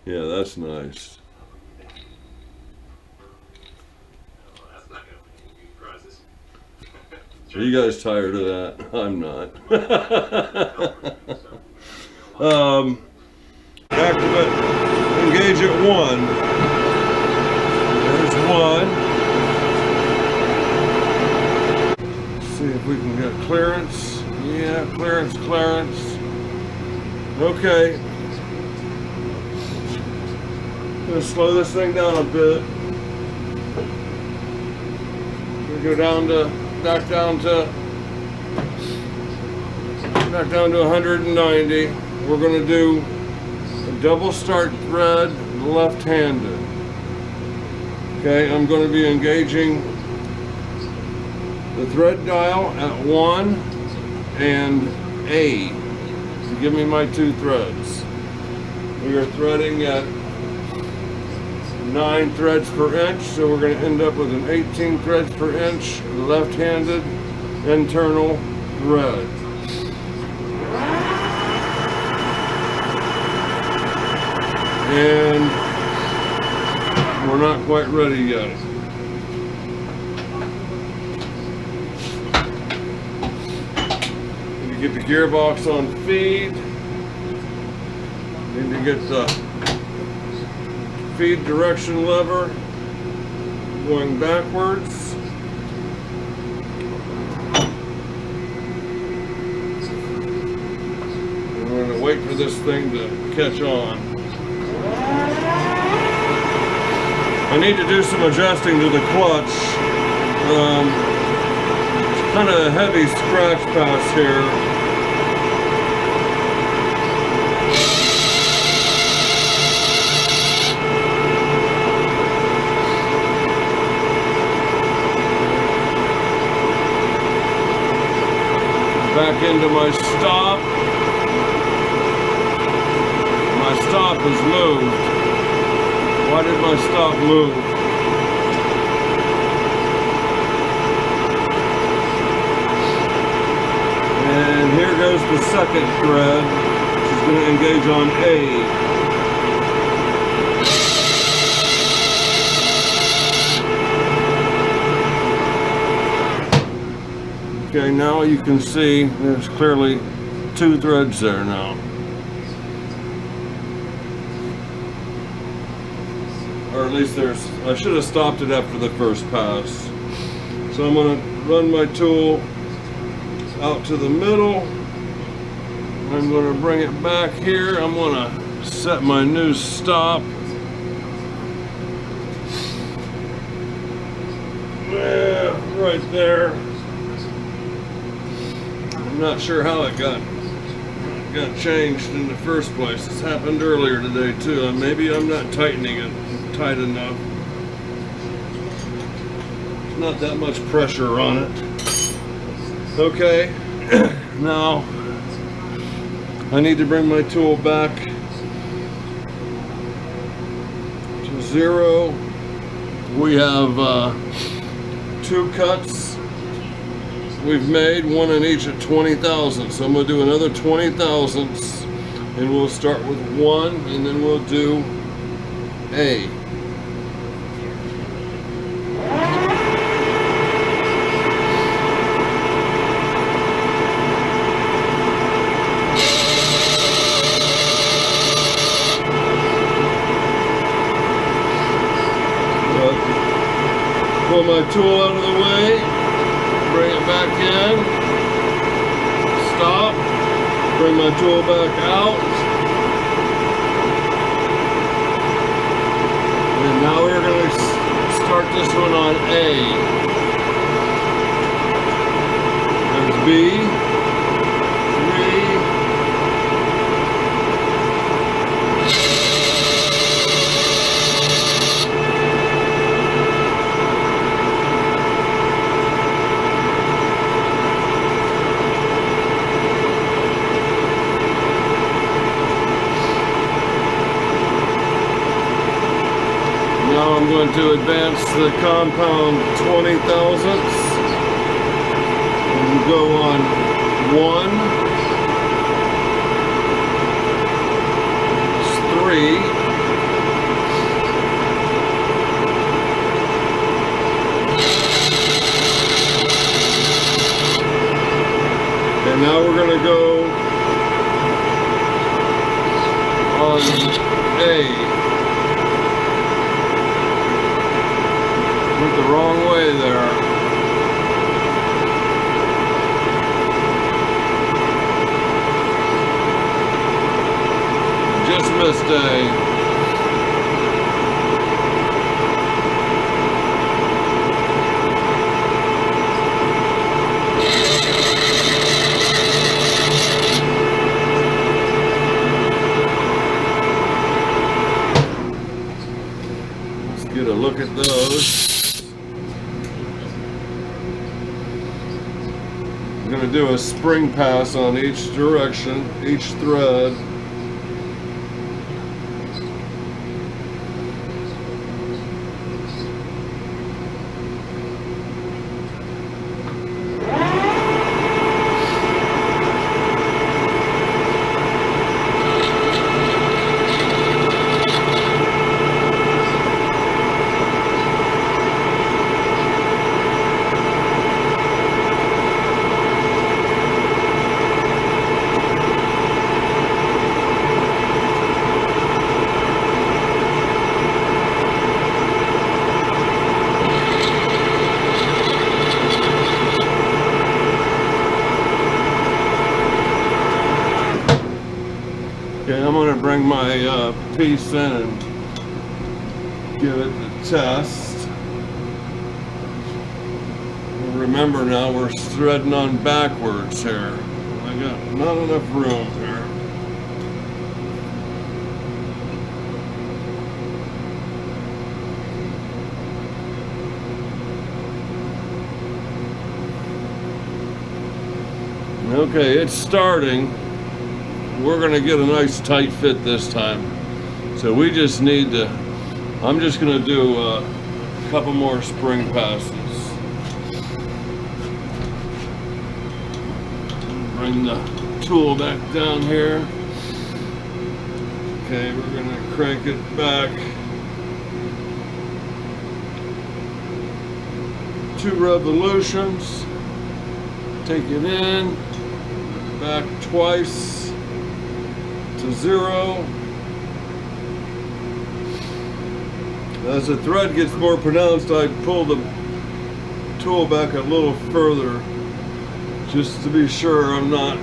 Yeah, that's nice. Are you guys tired of that? I'm not. Back to it. Engage at 1. There's 1. See if we can get clearance. Yeah, clearance. Okay. Gonna slow this thing down a bit. Gonna go back down to 190. We're gonna do a double start thread left-handed. Okay, I'm going to be engaging the thread dial at 1 and A to give me my 2 threads. We are threading at 9 threads per inch, so we're going to end up with an 18 threads per inch left-handed internal thread. And we're not quite ready yet. Need to get the gearbox on feed. Need to get the feed direction lever going backwards. And we're going to wait for this thing to catch on. I need to do some adjusting to the clutch. It's kind of a heavy scratch pass here. Back into my stop. My stop is moved. Why did my stop move? And here goes the second thread, which is going to engage on A. Okay, now you can see there's clearly 2 threads there now. Or at least I should have stopped it after the first pass. So I'm going to run my tool out to the middle. I'm going to bring it back here. I'm going to set my new stop. Yeah, right there. I'm not sure how it got changed in the first place. It's happened earlier today too. Maybe I'm not tightening it tight enough. There's not that much pressure on it. Okay, now I need to bring my tool back to 0. We have 2 cuts we've made, 1 in each at 20 thousandths. So I'm going to do another 20 thousandths, and we'll start with 1, and then we'll do A. Pull my tool out of the way, bring it back in, stop, bring my tool back out, and now we're going to start this one on A. There's B, 3, I'm going to advance the compound 20 thousandths and go on 1, 3, 1A. Went the wrong way there. Just missed A. Get a look at those. I'm going to do a spring pass on each direction, each thread. Okay, I'm going to bring my piece in and give it the test. Remember now, we're threading on backwards here. I got not enough room here. Okay, it's starting. We're going to get a nice tight fit this time. So we just need to, I'm just going to do a couple more spring passes. Bring the tool back down here. Okay, we're going to crank it back 2 revolutions. Take it in, back twice to 0. As the thread gets more pronounced, I pull the tool back a little further just to be sure I'm not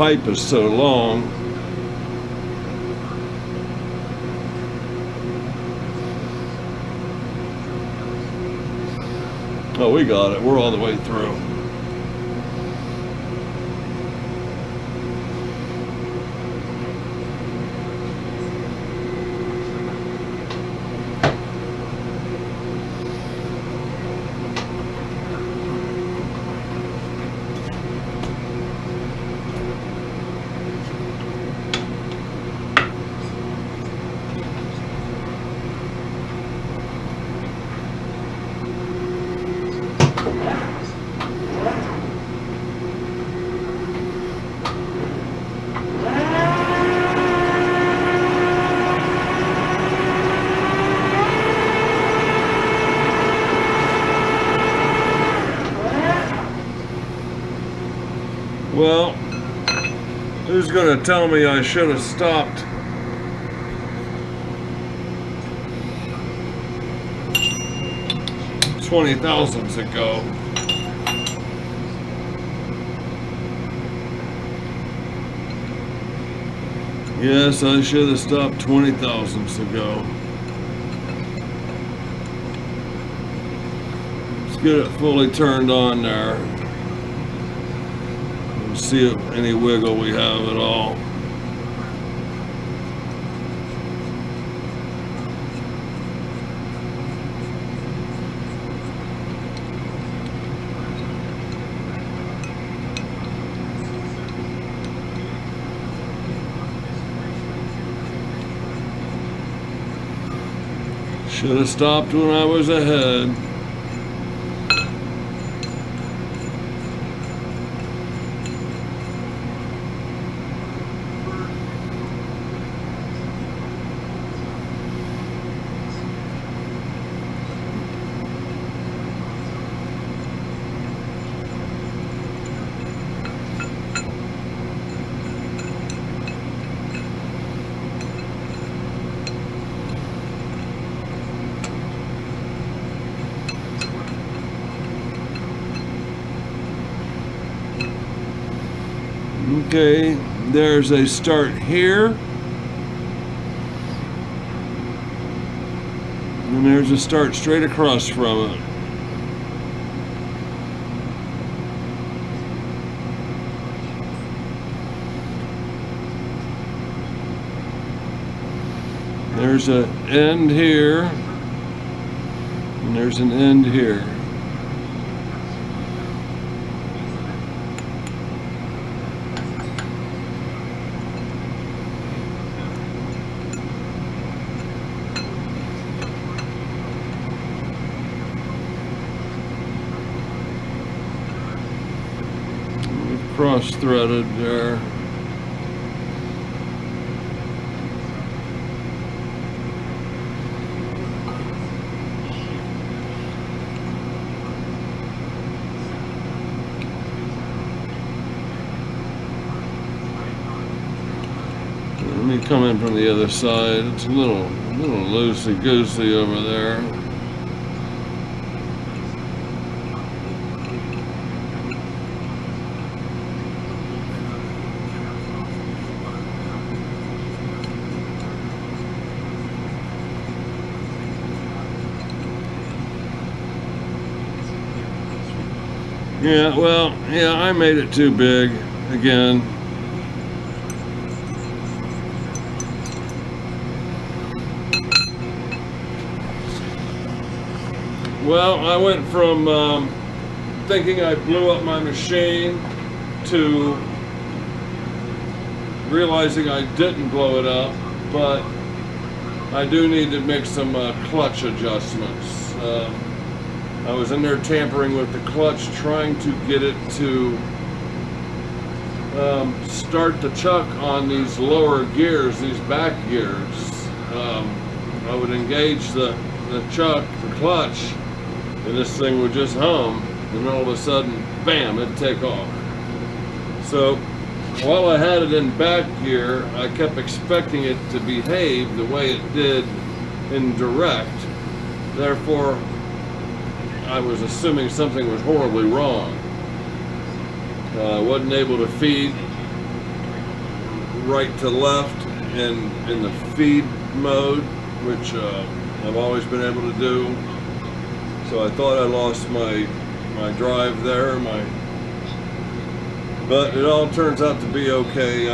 pipe is so long. Oh, we got it. We're all the way through. Well, who's going to tell me I should have stopped? $20,000s ago. Yes, I should have stopped 20,000s ago. Let's get it fully turned on there. See if any wiggle we have at all. Should have stopped when I was ahead. Okay, there's a start here. And there's a start straight across from it. There's an end here. And there's an end here. Cross-threaded there. Let me come in from the other side. It's a little loosey-goosey over there. Yeah, well, yeah, I made it too big again. Well, I went from thinking I blew up my machine to realizing I didn't blow it up, but I do need to make some clutch adjustments. I was in there tampering with the clutch, trying to get it to start the chuck on these lower gears, these back gears. I would engage the chuck, the clutch, and this thing would just hum, and all of a sudden, bam, it'd take off. So while I had it in back gear, I kept expecting it to behave the way it did in direct. Therefore, I was assuming something was horribly wrong. I wasn't able to feed right to left in the feed mode, which I've always been able to do. So I thought I lost my drive there, but it all turns out to be okay.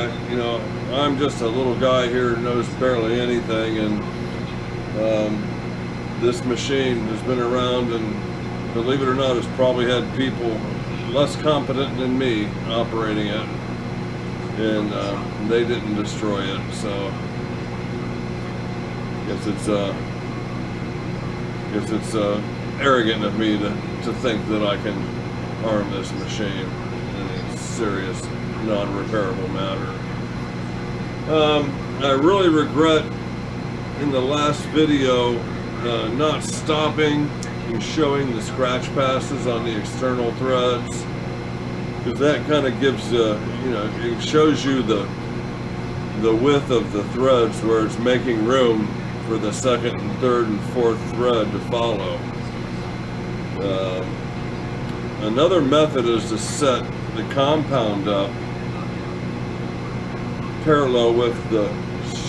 I'm just a little guy here who knows barely anything, and this machine has been around, and believe it or not, has probably had people less competent than me operating it, and they didn't destroy it. So I guess it's arrogant of me to think that I can harm this machine in a serious, non-repairable matter. I really regret in the last video not stopping and showing the scratch passes on the external threads, because that kind of gives it shows you the width of the threads where it's making room for the second and third and fourth thread to follow. Another method is to set the compound up parallel with the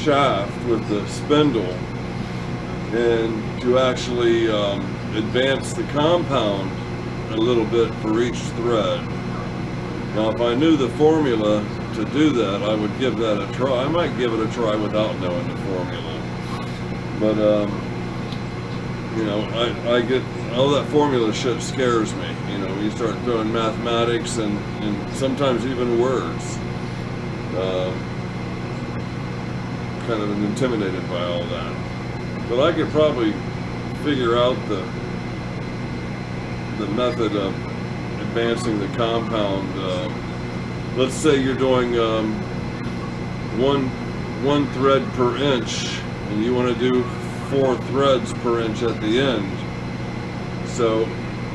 shaft, with the spindle, and to actually advance the compound a little bit for each thread. Now, if I knew the formula to do that, I would give that a try. I might give it a try without knowing the formula. But, I get, all that formula shit scares me. When you start throwing mathematics and sometimes even words. Kind of intimidated by all that. But I could probably figure out the method of advancing the compound. Let's say you're doing one thread per inch, and you want to do 4 threads per inch at the end. So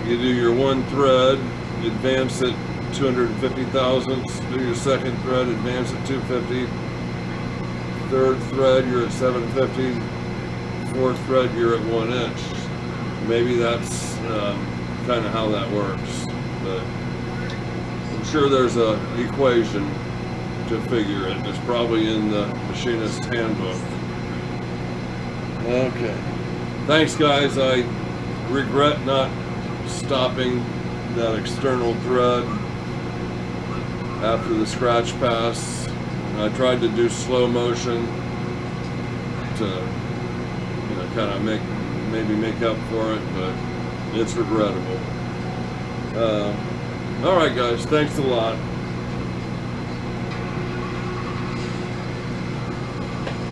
you do your one thread, advance it 250 thousandths, do your second thread, advance it 250, third thread you're at 750, fourth thread you're at 1 inch. Maybe that's kind of how that works, but I'm sure there's a equation to figure it. It's probably in the machinist's handbook. Okay, thanks guys. I regret not stopping that external thread after the scratch pass. I tried to do slow motion to, you know, kind of maybe make up for it, but it's regrettable. All right guys, thanks a lot.